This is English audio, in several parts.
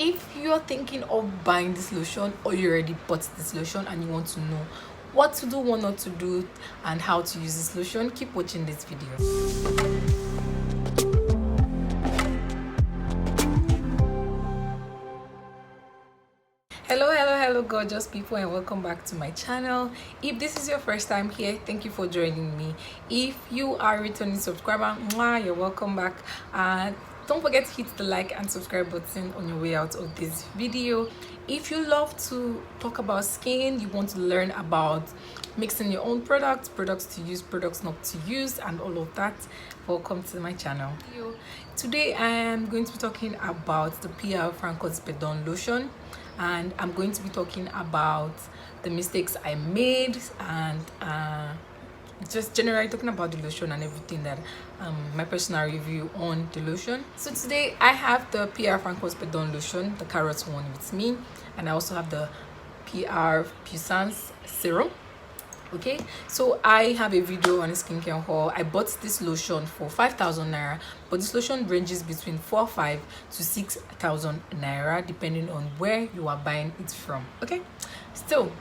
if you're thinking of buying this lotion, or you already bought this lotion and you want to know what to do, what not to do, and how to use this lotion, keep watching this video. Hello gorgeous people, and welcome back to my channel. If this is your first time here, thank you for joining me. If you are a returning subscriber, you're welcome back. Don't forget to hit the like and subscribe button on your way out of this video. If you love to talk about skin, you want to learn about mixing your own products to use, products not to use, and all of that, welcome to my channel. Today I am going to be talking about the PR Francoise Bedon Lotion, and I'm going to be talking about the mistakes I made, and just generally talking about the lotion and everything that my personal review on the lotion. So today I have the PR Francoise Bedon Lotion, the Carotte one, with me, and I also have the PR Puissance serum. Okay, so I have a video on a skincare haul. I bought this lotion for 5,000 naira, but this lotion ranges between 4,500 to 6,000 naira depending on where you are buying it from. Okay, still,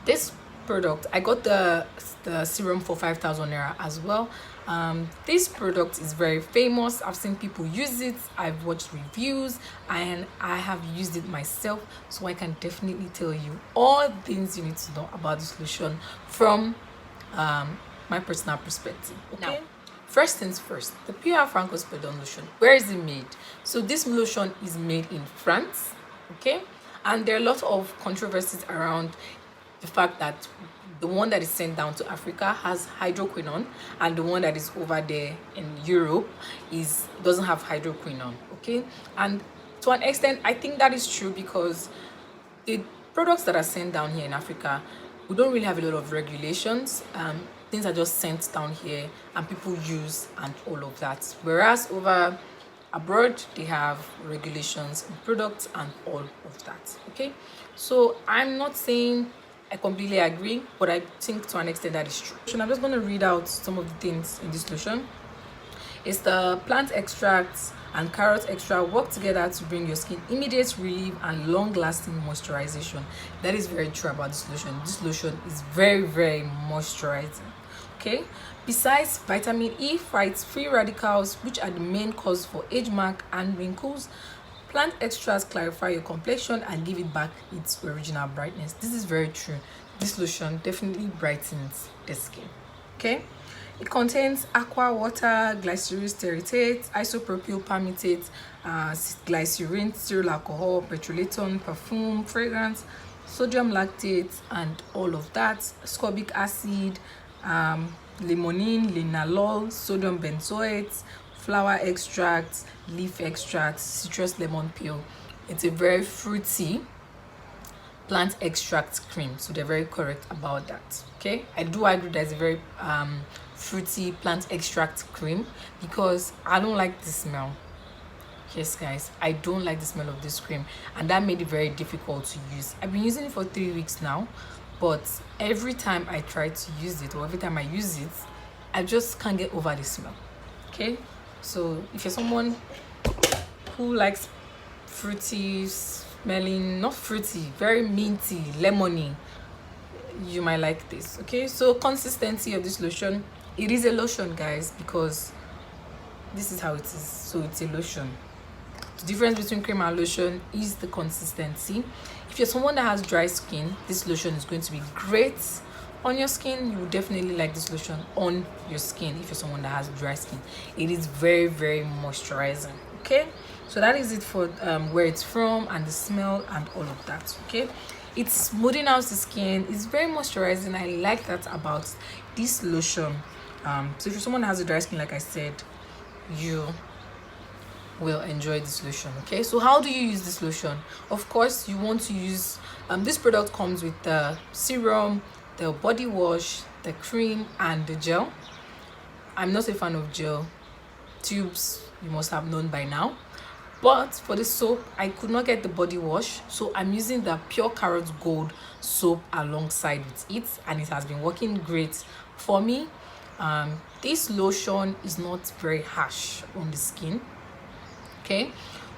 this product, I got the serum for 5,000 naira as well. This product is very famous. I've seen people use it, I've watched reviews, and I have used it myself, so I can definitely tell you all things you need to know about this lotion from my personal perspective. Okay, now, first things first, the PR Francoise Bedon Lotion, where is it made? So this lotion is made in France. Okay, and there are a lot of controversies around the fact that the one that is sent down to Africa has hydroquinone, and the one that is over there in Europe doesn't have hydroquinone. Okay, and to an extent I think that is true, because the products that are sent down here in Africa, we don't really have a lot of regulations. Things are just sent down here and people use and all of that, whereas over abroad they have regulations and products and all of that. Okay, so I'm not saying I completely agree, but I think to an extent that is true. So I'm just going to read out some of the things in this lotion. It's the plant extracts and carrot extract work together to bring your skin immediate relief and long-lasting moisturization. That is very true about this lotion. This lotion is very, very moisturizing. Okay, besides vitamin E fights free radicals, which are the main cause for age mark and wrinkles. Plant extracts clarify your complexion and give it back its original brightness. This is very true. This lotion definitely brightens the skin. Okay, it contains aqua, water, glyceryl stearate, isopropyl palmitate, glycerin, stearyl alcohol, petrolatum, perfume, fragrance, sodium lactate, and all of that. Ascorbic acid, limonene, linalool, sodium benzoate, flower extracts, leaf extracts, citrus lemon peel. It's a very fruity plant extract cream, so they're very correct about that. Okay, I do agree that it's a very fruity plant extract cream, because I don't like the smell. Yes guys, I don't like the smell of this cream, and that made it very difficult to use. I've been using it for 3 weeks now, but every time I try to use it, or every time I use it, I just can't get over the smell. Okay, so if you're someone who likes fruity smelling, not fruity, very minty, lemony, you might like this. Okay, so consistency of this lotion, it is a lotion guys, because this is how it is. So it's a lotion. The difference between cream and lotion is the consistency. If you're someone that has dry skin, this lotion is going to be great on your skin. You will definitely like this lotion on your skin. If you're someone that has dry skin, it is very, very moisturizing. Okay, so that is it for where it's from and the smell and all of that. Okay, it's smoothing out the skin, it's very moisturizing. I like that about this lotion. So if you're someone that has a dry skin, like I said, you will enjoy this lotion. Okay, so how do you use this lotion? Of course, you want to use this product comes with the serum, the body wash, the cream, and the gel. I'm not a fan of gel tubes, you must have known by now, but for the soap I could not get the body wash, so I'm using the Pure Carotte Gold soap alongside with it, and it has been working great for me. This lotion is not very harsh on the skin. Okay,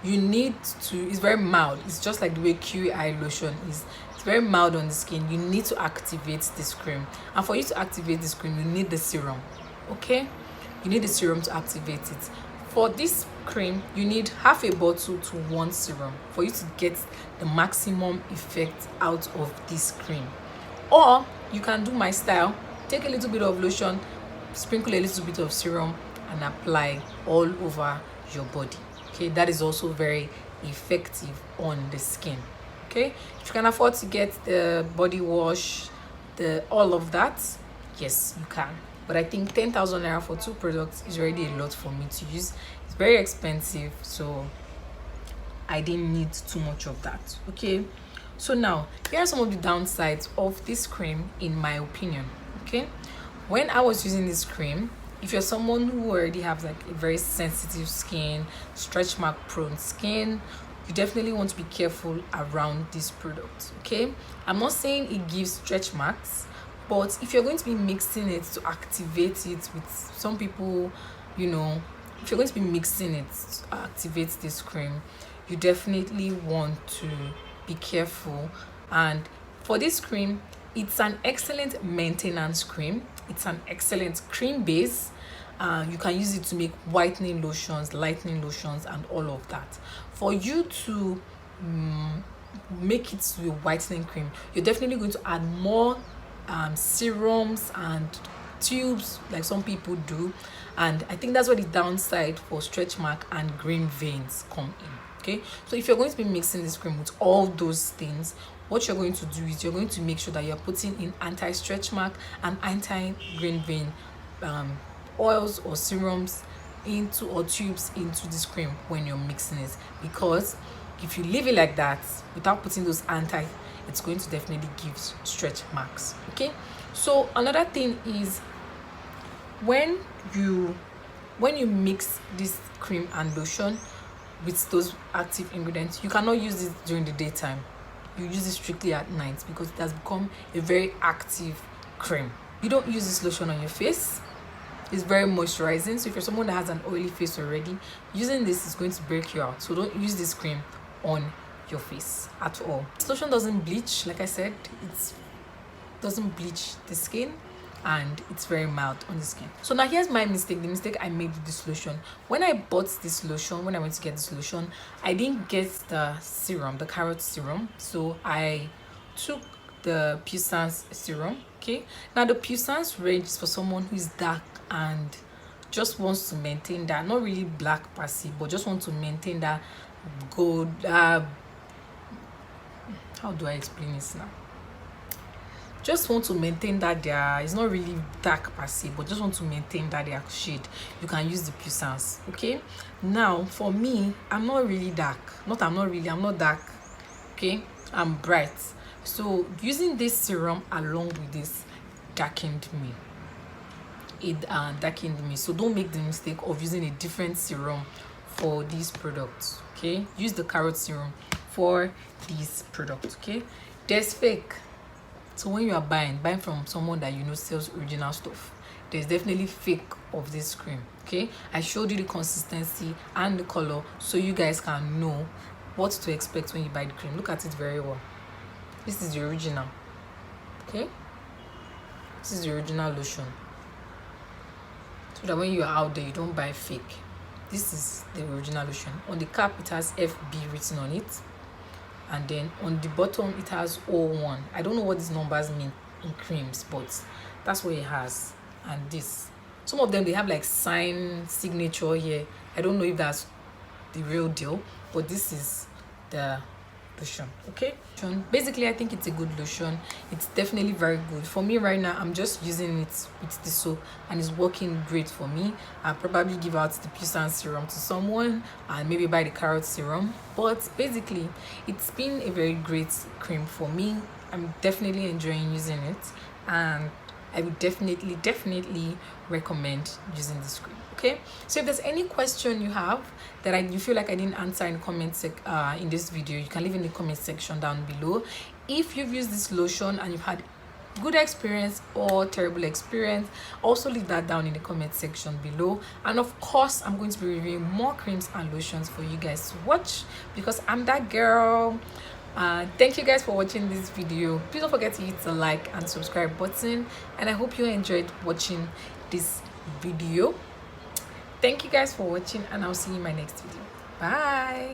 you need to, it's very mild, it's just like the way QI lotion is. It's very mild on the skin. You need to activate this cream, and for you to activate this cream, you need the serum. Okay, you need the serum to activate it. For this cream, you need half a bottle to 1 serum for you to get the maximum effect out of this cream. Or you can do my style, take a little bit of lotion, sprinkle a little bit of serum, and apply all over your body. Okay, that is also very effective on the skin. Okay, if you can afford to get the body wash, the all of that, yes, you can. But I think 10,000 naira for 2 products is already a lot for me to use. It's very expensive, so I didn't need too much of that. Okay, so now here are some of the downsides of this cream in my opinion. Okay, when I was using this cream, if you're someone who already has like a very sensitive skin, stretch mark prone skin, you definitely want to be careful around this product. Okay, I'm not saying it gives stretch marks, but if you're going to be mixing it to activate it with some people, you know, if you're going to be mixing it to activate this cream, you definitely want to be careful. And for this cream, it's an excellent maintenance cream. It's an excellent cream base. You can use it to make whitening lotions, lightening lotions, and all of that. For you to make it to a whitening cream, you're definitely going to add more serums and tubes like some people do, and I think that's where the downside for stretch mark and green veins come in. Okay, so if you're going to be mixing this cream with all those things, what you're going to do is you're going to make sure that you're putting in anti-stretch mark and anti-green vein oils or serums into, or tubes into this cream when you're mixing it, because if you leave it like that without putting those anti, it's going to definitely give stretch marks. Okay, so another thing is when you mix this cream and lotion with those active ingredients, you cannot use it during the daytime. You use it strictly at night because it has become a very active cream. You don't use this lotion on your face. It's very moisturizing, so if you're someone that has an oily face already, using this is going to break you out. So don't use this cream on your face at all. This lotion doesn't bleach, like I said, it doesn't bleach the skin, and it's very mild on the skin. So now here's my mistake, the mistake I made with this lotion. When I bought this lotion, when I went to get this lotion, I didn't get the serum, the carrot serum, so I took the Puissance serum. Okay, now the Puissance range is for someone who is dark and just wants to maintain that, not really black per se, but just want to maintain that gold, how do I explain this now? Just want to maintain that it's not really dark per se, but just want to maintain that their shade. You can use the Puissance. Okay, now for me, I'm not really dark. I'm not dark. Okay, I'm bright. So using this serum along with this darkened me. It darkened me. So don't make the mistake of using a different serum for these products. Okay, use the carrot serum for these products. Okay, there's fake. So when you are buying from someone that you know sells original stuff, there's definitely fake of this cream. Okay, I showed you the consistency and the color so you guys can know what to expect when you buy the cream. Look at it very well. This is the original. Okay, this is the original lotion, so that when you are out there, you don't buy fake. This is the original lotion. On the cap, it has FB written on it, and then on the bottom it has 01. I don't know what these numbers mean in creams, but that's what it has. And this, some of them, they have like signature here. I don't know if that's the real deal, but this is the lotion. Okay, basically I think it's a good lotion. It's definitely very good for me right now. I'm just using it with the soap and it's working great for me. I'll probably give out the Puissance serum to someone and maybe buy the carrot serum, but basically it's been a very great cream for me. I'm definitely enjoying using it, and I would definitely recommend using this cream. Okay, so if there's any question you have that you feel like I didn't answer in in this video, you can leave in the comment section down below. If you've used this lotion and you've had good experience or terrible experience. Also leave that down in the comment section below, and of course I'm going to be reviewing more creams and lotions for you guys to watch because I'm that girl. Thank you guys for watching this video. Please don't forget to hit the like and subscribe button, and I hope you enjoyed watching this video. Thank you guys for watching, and I'll see you in my next video. Bye.